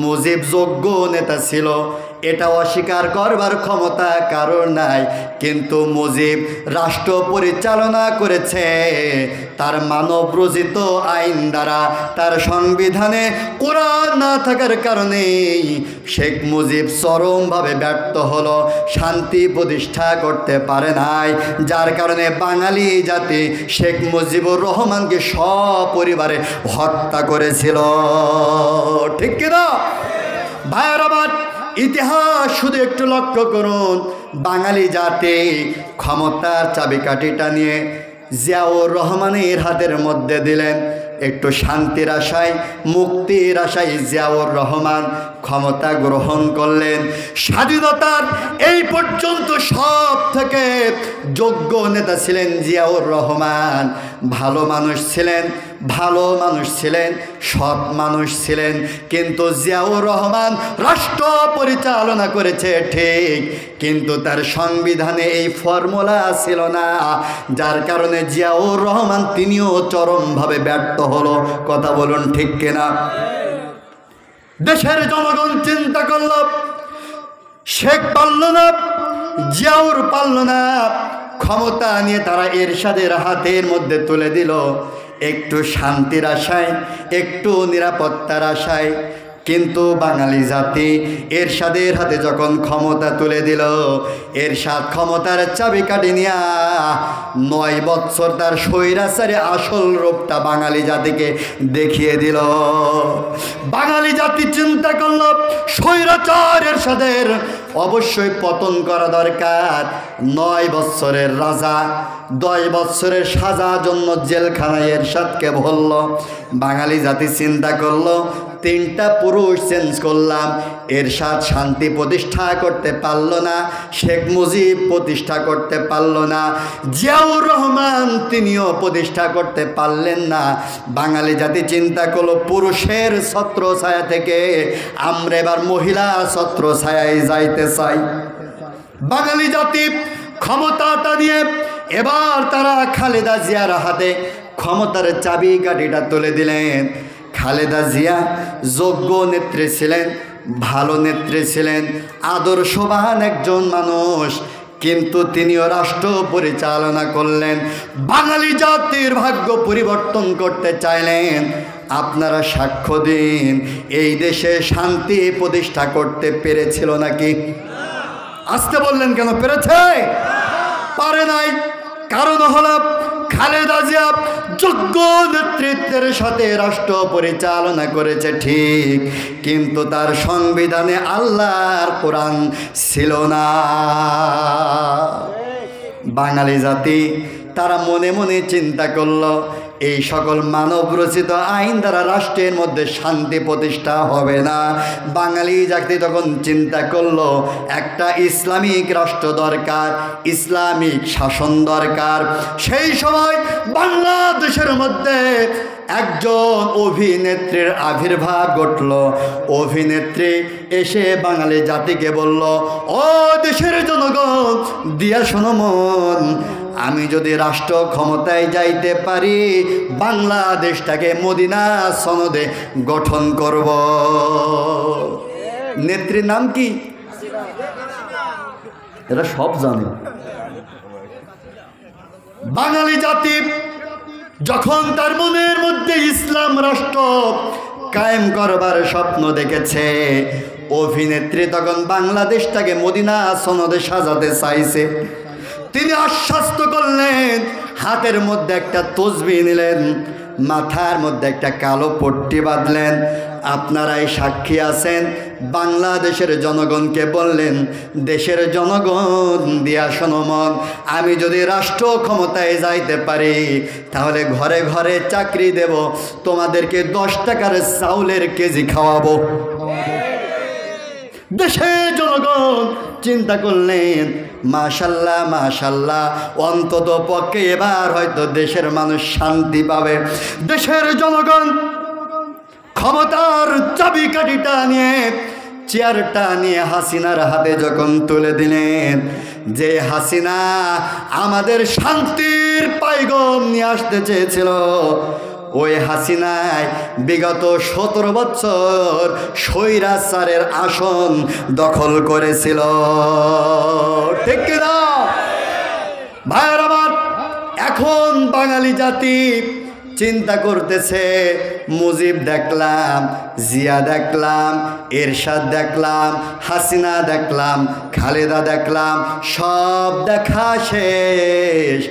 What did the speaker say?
মুজিব যোগ্য নেতা ছিল, এটা অস্বীকার করবার ক্ষমতা কারোর নাই। কিন্তু মুজিব রাষ্ট্র পরিচালনা করেছে তার মানবরচিত আইন দ্বারা। তার সংবিধানে কোরআন না থাকার কারণে শেখ মুজিব চরমভাবে ব্যর্থ হলো, শান্তি প্রতিষ্ঠা করতে পারে নাই। যার কারণে বাঙালি জাতি শেখ মুজিবুর রহমানকে সপরিবারে হত্যা করেছিল। ঠিক কিনা ভাইয়ের আমার? ইতিহাস শুধু একটু লক্ষ্য করুন। বাঙালি জাতি ক্ষমতার চাবিকাঠিটা নিয়ে জিয়াউর রহমানের হাতের মধ্যে দিলেন। একটু শান্তির আশায়, মুক্তির আশায় জিয়াউর রহমান ক্ষমতা গ্রহণ করলেন। স্বাধীনতার এই পর্যন্ত সব থেকে যোগ্য নেতা ছিলেন জিয়াউর রহমান। ভালো মানুষ ছিলেন, সৎ মানুষ ছিলেন। কিন্তু জিয়াউর রহমান রাষ্ট্র পরিচালনা করেছে ঠিক, কিন্তু তার সংবিধানে এই ফর্মুলা ছিল না। যার কারণে জিয়াউর রহমান তিনিও চরমভাবে ব্যর্থ হলো। কথা বলুন ঠিক কিনা? দেশের জনগণ চিন্তা করল, শেখ পারল না, জিয়াউর পারল না, ক্ষমতা নিয়ে তারা এরশাদের হাতের মধ্যে তুলে দিল। একটু শান্তির আশায়, একটু নিরাপত্তার আশায়। কিন্তু বাঙালি জাতি এরশাদের হাতে যখন ক্ষমতা তুলে দিল, এরশাদ ক্ষমতার চাবিকাঠি নিয়া 9 বছর তার স্বৈরাচারে আসল রূপটা বাঙালি জাতিকে দেখিয়ে দিল। বাঙালি জাতি চিন্তা করল, স্বৈরাচার এরশাদের অবশ্যই পতন করা দরকার। 9 বছরের রাজা 10 বছরের সাজা জন্য জেলখানায় এরশাদকে বলল। বাঙালি জাতি চিন্তা করলো, 3টা পুরুষ চেঞ্জ করলাম, এরশাদ শান্তি প্রতিষ্ঠা করতে পারল না, শেখ মুজিব প্রতিষ্ঠা করতে পারল না, জিয়াউর রহমান তিনিও প্রতিষ্ঠা করতে পারলেন না। বাঙালি জাতি চিন্তা করলো, পুরুষের ছত্র ছায়া থেকে আমরা এবার মহিলা ছত্র ছায়ায় যাইতে চাই। বাঙালি জাতি ক্ষমতাটা নিয়ে এবার তারা খালেদা জিয়ার হাতে ক্ষমতার চাবিকাঠিটা তুলে দিলেন। খালেদা জিয়া যোগ্য নেত্রী ছিলেন, ভালো নেত্রী ছিলেন, আদর্শবান একজন মানুষ, কিন্তু তিনিও রাষ্ট্র পরিচালনা করলেন। বাঙালি জাতির ভাগ্য পরিবর্তন করতে চাইলেন। আপনারা সাক্ষ্য দিন, এই দেশে শান্তি প্রতিষ্ঠা করতে পেরেছিল নাকি? আসতে বললেন কেন? পেরেছে? পারে নাই। কারণ হলো খালেদা জিয়া যোগ্য নেতৃত্বের সাথে রাষ্ট্র পরিচালনা করেছে ঠিক, কিন্তু তার সংবিধানে আল্লাহর কোরআন ছিল না। বাঙালি জাতি তারা মনে মনে চিন্তা করল, এই সকল মানব রচিত আইন দ্বারা রাষ্ট্রের মধ্যে শান্তি প্রতিষ্ঠা হবে না। বাঙালি জাতি তখন চিন্তা করলো, একটা ইসলামিক রাষ্ট্র দরকার, ইসলামিক শাসন দরকার। সেই সময় বাংলাদেশের মধ্যে একজন অভিনেত্রীর আবির্ভাব ঘটল। অভিনেত্রী এসে বাঙালি জাতিকে বলল, ও দেশের জনগণ, দিয়া শোনো মন, আমি যদি রাষ্ট্র ক্ষমতায় যাইতে পারি, বাংলাদেশটাকে মদিনা সনদে গঠন করব। নেত্রীর নাম কি? এরা সব জানে। বাঙালি জাতি যখন তার মনের মধ্যে ইসলাম রাষ্ট্র কায়েম করবার স্বপ্ন দেখেছে, অভিনেত্রী তখন বাংলাদেশটাকে মদিনা সনদে সাজাতে চাইছে। তিনি আশ্বস্ত করলেন, হাতের মধ্যে একটা তসবিহ নিলেন, মাথার মধ্যে একটা কালো পট্টি বাঁধলেন। আপনারাই সাক্ষী আছেন। বাংলাদেশের জনগণকে বললেন, দেশের জনগণ দিয়া শোনো মন, আমি যদি রাষ্ট্র ক্ষমতায় যাইতে পারি তাহলে ঘরে ঘরে চাকরি দেব, তোমাদেরকে 10 টাকার চাউলের কেজি খাওয়াবো। দেশের জনগণ চিন্তা করলেন, মাশাল্লাহ মাশাল্লাহ, অন্তত পক্ষে এবার হয়তো দেশের মানুষ শান্তি পাবে। দেশের জনগণ ক্ষমতার চাবিকাঠিটা নিয়ে, চেয়ারটা নিয়ে হাসিনার হাতে যখন তুলে দিলেন, যে হাসিনা আমাদের শান্তির পাইগম নিয়ে আসতে চেয়েছিল, ওই হাসিনায় বিগত 17 বছর স্বৈরাচারের আসন দখল করেছিল। ঠিক কিনা ভাইয়ের আমার? এখন বাঙালি জাতি চিন্তা করতেছে, মুজিব দেখলাম, জিয়া দেখলাম, এরশাদ দেখলাম, হাসিনা দেখলাম, খালেদা দেখলাম, সব দেখা শেষ।